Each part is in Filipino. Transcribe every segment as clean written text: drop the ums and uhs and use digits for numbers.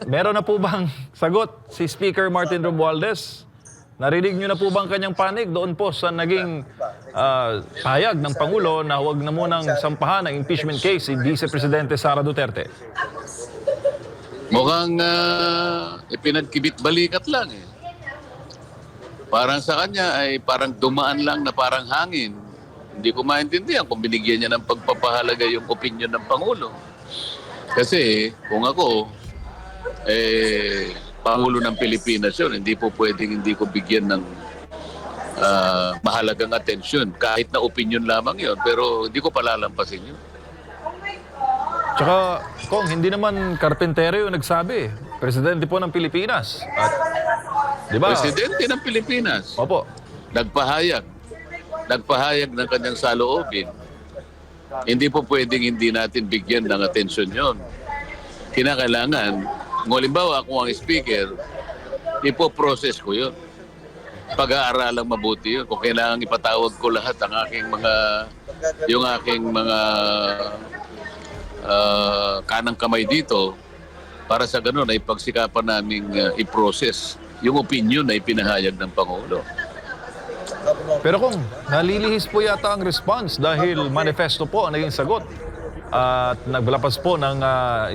Meron na po bang sagot si Speaker Martin Romualdez? Narinig niyo na po bang kanyang panig doon po sa naging pahayag ng Pangulo na huwag na munang sampahan ang impeachment case si Vice Presidente Sara Duterte? Mukhang ipinagkibit balikat lang eh. Parang sa kanya ay parang dumaan lang na parang hangin. Hindi ko maintindihan kung binigyan niya ng pagpapahalaga yung opinion ng Pangulo. Kasi kung ako, Pangulo ng Pilipinas yun, hindi po pwedeng hindi ko bigyan ng mahalagang atensyon. Kahit na opinion lamang yun, pero hindi ko palalampasin yun. Tsaka, Kong, hindi naman karpentero yung nagsabi. Presidente po ng Pilipinas. At, di ba? Presidente ng Pilipinas. Opo. Nagpahayag ng kanyang saloobin. Hindi po pwedeng hindi natin bigyan ng atensyon yon. Kinakailangan, kung halimbawa ako ang speaker, ipoprocess ko yun. Pag-aaralang mabuti yun. Kung kailangan ipatawag ko lahat ang yung aking mga kanang kamay dito, para sa ganun ay pagsikapan naming i-process yung opinion na ipinahayag ng Pangulo. Pero kung nalilihis po yata ang response dahil manifesto po ang naging sagot. At naglabas po ng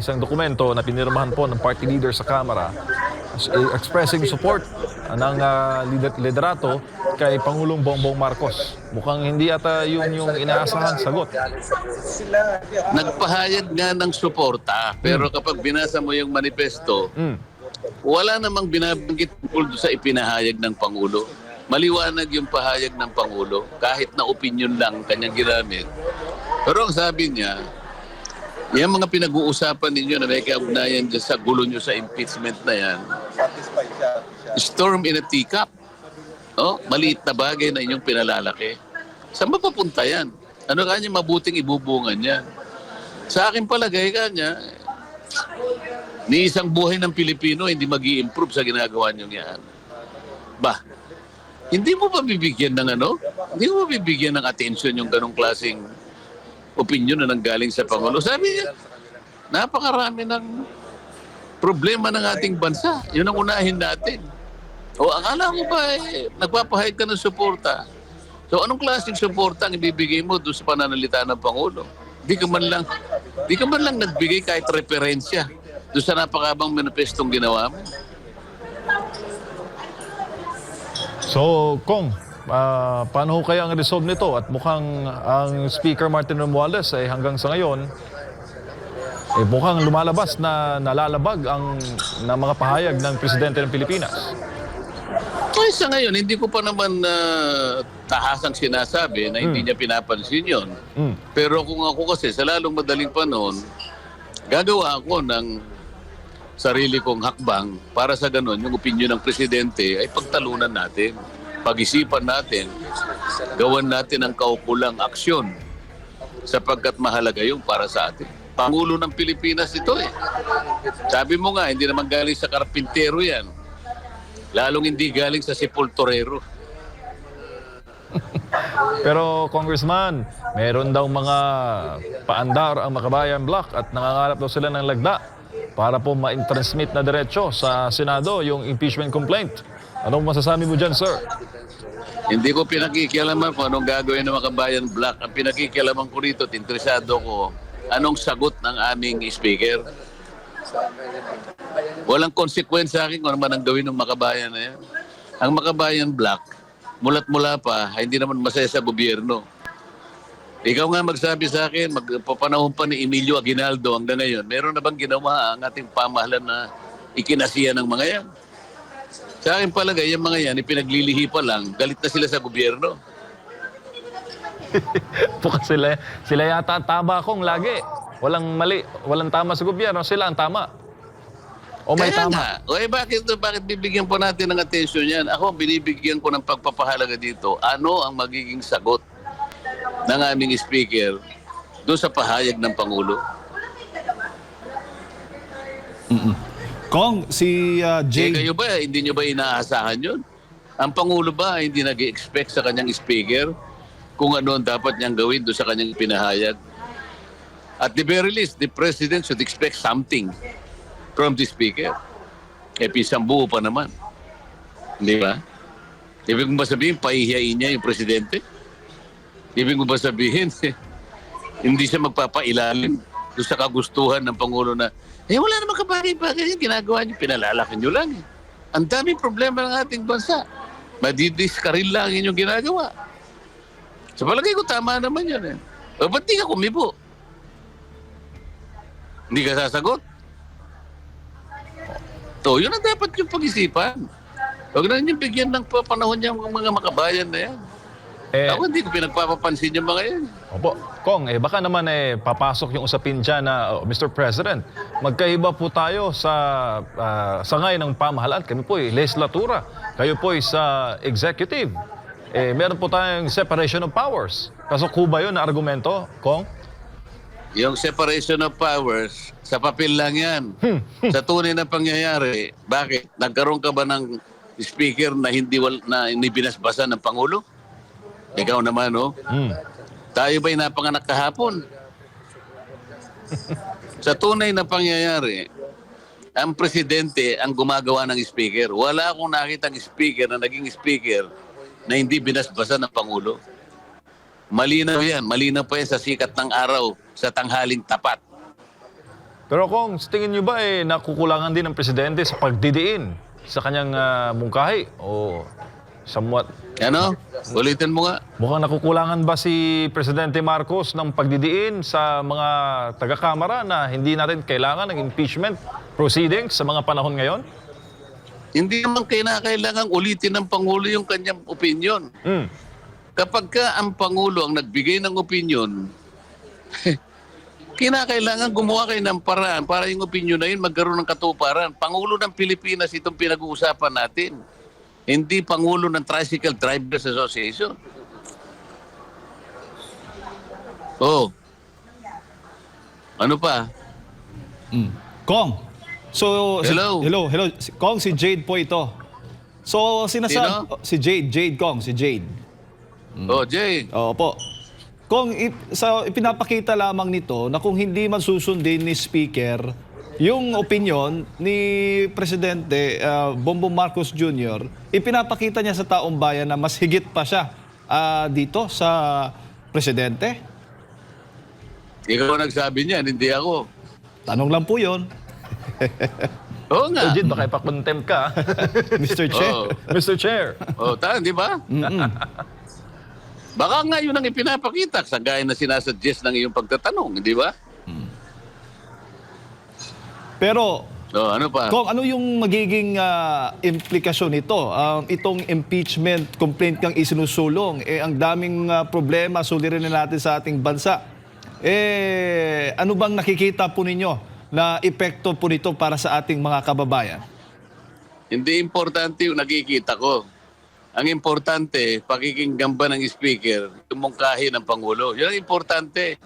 isang dokumento na pinirmahan po ng party leader sa Kamara expressing support ng liderato kay Pangulong Bongbong Marcos. Mukhang hindi yata yung inaasahang sagot. Nagpahayag nga ng suporta, pero kapag binasa mo yung manifesto, wala namang binabanggit tungkol sa ipinahayag ng Pangulo. Maliwanag yung pahayag ng Pangulo, kahit na opinion lang kanyang ginamit. Pero ang sabi niya, yung mga pinag-uusapan ninyo na may kaugnayan dyan sa gulo nyo sa impeachment na yan, storm in a teacup. Oh, maliit na bagay na inyong pinalalaki. Saan mapapunta yan? Ano kanya mabuting ibubungan yan? Sa akin palagay kanya, ni isang buhay ng Pilipino hindi mag-i-improve sa ginagawa nyo yan. Bah, hindi mo ba bibigyan ng Hindi mo ba bibigyan ng attention yung ganong klaseng opinion na nanggaling sa Pangulo? Sabi niya, napakarami ng problema ng ating bansa. Yun ang unahin natin. O akala mo ba nagpapahayag ka ng suporta? So anong klaseng suporta ang ibibigay mo doon sa pananalita ng Pangulo? Di ka man lang nagbigay kahit referensya doon sa napakabang manifestong ginawa mo. So, Kong, paano ho kaya ang resolve nito? At mukhang ang Speaker Martin Romualdez ay hanggang sa ngayon, mukhang lumalabas na nalalabag ng mga pahayag ng Presidente ng Pilipinas. Ay, sa ngayon, hindi ko pa naman tahasang sinasabi na hindi niya pinapansin yun. Pero kung ako kasi, sa lalong madaling panahon, gagawa ako ng sarili kong hakbang para sa ganun, yung opinion ng Presidente ay pagtalunan natin, pag-isipan natin, gawan natin ang kaukulang aksyon sapagkat mahalaga yung para sa atin. Pangulo ng Pilipinas ito eh. Sabi mo nga, hindi naman galing sa karpintero yan. Lalong hindi galing sa sepulturero. Pero Congressman, meron daw mga paandar ang Makabayan Bloc at nangangarap daw sila ng lagda para po ma-transmit na diretso sa Senado yung impeachment complaint. Anong masasabi mo dyan, sir? Hindi ko pinakikialaman kung anong gagawin ng Makabayan Bloc. Ang pinakikialaman ko rito, interesado ko, anong sagot ng aming speaker. Walang consequence sa akin kung ano man ang gawin ng Makabayan na yan. Ang Makabayan Bloc, mulat-mula pa, hindi naman masaya sa gobyerno. Ikaw nga magsabi sa akin, magpapanahon pa ni Emilio Aguinaldo hanggang ngayon, meron na bang ginawa ang ating pamahalan na ikinasiya ng mga yan? Sa akin palagay, yung mga yan, ipinaglilihi pa lang, galit na sila sa gobyerno. Bukas sila yata tama kong lagi. Walang mali, walang tama sa gobyerno, sila ang tama. O may Kaya tama. nga. O bakit bibigyan po natin ng atensyon yan? Ako, binibigyan ko ng pagpapahalaga dito. Ano ang magiging sagot ng aming speaker doon sa pahayag ng Pangulo? Kong, si Jay... Kayo ba, hindi nyo ba inaasahan yun? Ang Pangulo ba hindi nag-expect sa kanyang speaker kung ano ang dapat niyang gawin doon sa kanyang pinahayag? At the very least, the President should expect something from the Speaker. Pisang buo pa naman. Di ba? Ibig mo ba sabihin, pahihiyain niya yung Presidente? Ibig mo ba sabihin, hindi siya magpapailalim doon sa kagustuhan ng Pangulo na, wala naman kabagay-bagay yung ginagawa niyo, pinalalaki niyo lang. Ang daming problema ng ating bansa. Madidiskaril lang yung ginagawa. Sa palagay ko, tama naman yun eh. O ba't di ka kumibo? Hindi ka sasagot? So, yun ang dapat yung pag-isipan. Huwag na niyo bigyan ng panahon niya ang mga makabayan na yan. Ako hindi ko pinagpapapansin yung mga yan. Opo. Kong, baka naman papasok yung usapin dyan na, Mr. President, magkaiba po tayo sa sangay ng pamahalaan. Kami po legislatura. Kayo po sa executive. Meron po tayong separation of powers. Kasuko ba yun na argumento, Kong? Yung separation of powers, sa papel lang yan. Sa tunay na pangyayari, bakit? Nagkaroon ka ba ng speaker na hindi binasbasan ng Pangulo? Ikaw naman, no? Tayo ba'y napanganak kahapon? Sa tunay na pangyayari, ang presidente ang gumagawa ng speaker. Wala akong nakitang speaker na naging speaker na hindi binasbasan ng Pangulo. Malinaw yan. Malinaw pa yan sa sikat ng araw, sa tanghaling tapat. Pero Kong, sa tingin nyo ba nakukulangan din ng presidente sa pagdidiin sa kanyang mungkahi? O somewhat... Ano? Ulitin mo nga. Mukhang nakukulangan ba si Presidente Marcos ng pagdidiin sa mga taga-kamara na hindi natin kailangan ng impeachment proceedings sa mga panahon ngayon? Hindi naman kailangan ulitin ng Pangulo yung kanyang opinion. Kapag ka ang Pangulo ang nagbigay ng opinion, kinakailangan gumawa kayo ng paraan para yung opinion na yun magkaroon ng katuparan. Pangulo ng Pilipinas itong pinag-uusapan natin. Hindi Pangulo ng Tricycle Drivers Association. Oh. Ano pa? Kong. So, Hello. Hello. Kong, si Jade po ito. So, sinasabi... Sino? Si Jade, Kong, si Jade. Oh, Jay. Opo. Kung ipinapakita lamang nito na kung hindi man susundin ni Speaker yung opinion ni Presidente Bongbong Marcos Jr., ipinapakita niya sa taong bayan na mas higit pa siya dito sa Presidente. Ikaw ang nagsabi niyan, hindi ako. Tanong lang po yun. Oo nga. Legit, baka ipakontempt ka. Mr. Chair. Oh. Mr. Chair. Oh, di ba? Baka nga yun ang ipinapakita sa gaya na sinasuggest ng iyong pagtatanong, di ba? Pero, ano pa? Kung ano yung magiging implikasyon nito? Itong impeachment complaint kang isinusulong, ang daming problema sulirin na natin sa ating bansa. Ano bang nakikita po ninyo na epekto po nito para sa ating mga kababayan? Hindi importante yung nakikita ko. Ang importante, pakikinggan ba ng speaker, yung mungkahi ng Pangulo. Yun ang importante.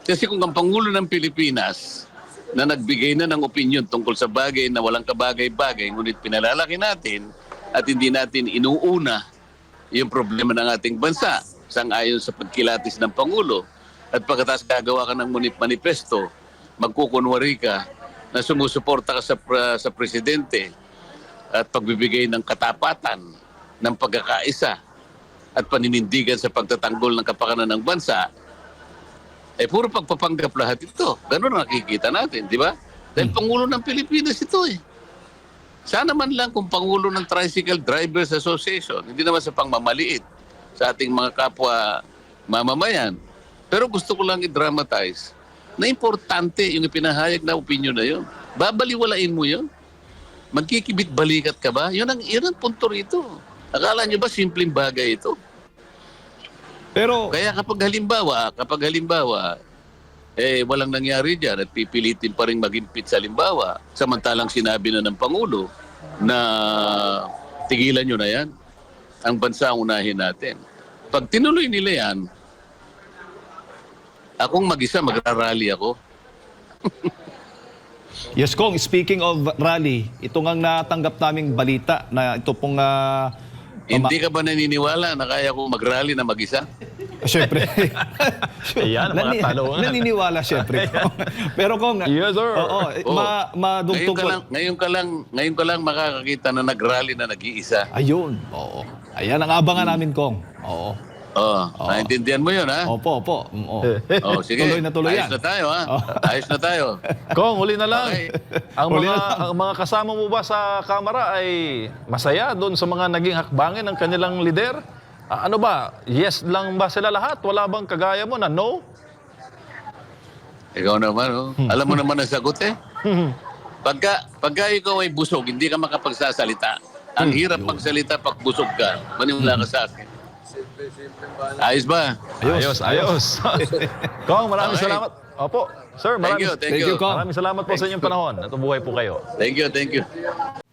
Kasi kung ang Pangulo ng Pilipinas na nagbigay na ng opinion tungkol sa bagay na walang kabagay-bagay, ngunit pinalalaki natin at hindi natin inuuna yung problema ng ating bansa sang-ayon sa pagkilatis ng Pangulo at pagkatapos gagawa ka ng manifesto, magkukunwari ka na sumusuporta ka sa Presidente at pagbibigay ng katapatan ng pagkakaisa at paninindigan sa pagtatanggol ng kapakanan ng bansa, puro pagpapanggap lahat ito. Ganun ang nakikita natin, di ba? Dahil Pangulo ng Pilipinas ito eh. Sana man lang kung Pangulo ng Tricycle Drivers Association, hindi naman sa pangmamaliit sa ating mga kapwa mamamayan. Pero gusto ko lang i-dramatize na importante yung ipinahayag na opinion na yun. Babaliwalain mo yun. Magkikibit-balikat ka ba? Yun ang punto rito. Akala nyo ba simpleng bagay ito? Pero, Kaya kapag halimbawa, walang nangyari dyan at pipilitin pa rin mag-impit sa halimbawa, samantalang sinabi na ng Pangulo na tigilan nyo na yan. Ang bansa ang unahin natin. Pag tinuloy nila yan, akong mag-isa, magrarally ako. yes, Kong, speaking of rally, ito ngang natanggap naming balita na ito pong... Hindi ka ba naniniwala na kaya kong mag-rally na mag-isa? Siyempre. Ayan, mga tanungan. Naniniwala siyempre. Pero kung Yes, sir. Oo, madugtong Ngayon ka lang makakakita na nag-rally na nag-iisa. Ayun. Oo. Ayan ang abangan namin, Kong. Oo. Naintindihan mo yun, ha? Opo. Oo. Sige. Tuloy na tuloy Ayos yan. na tayo, ha? Ayos na tayo. Kong, huli na lang. Okay. Ang mga kasama mo ba sa Kamara ay masaya doon sa mga naging hakbangin ng kanilang lider? Ano ba? Yes lang ba sila lahat? Wala bang kagaya mo na no? Ikaw naman, oh. Alam mo naman ang sagot, eh. Pagka ikaw ay busog, hindi ka makapagsasalita. Ang hirap magsalita pag busog ka. Maniwala ka sa akin. Ayos ba? Ayos. Kong, maraming Okay. salamat. Opo. Sir, Thank you. Kong. maraming salamat po sa inyong panahon. At buhay po kayo. Thank you.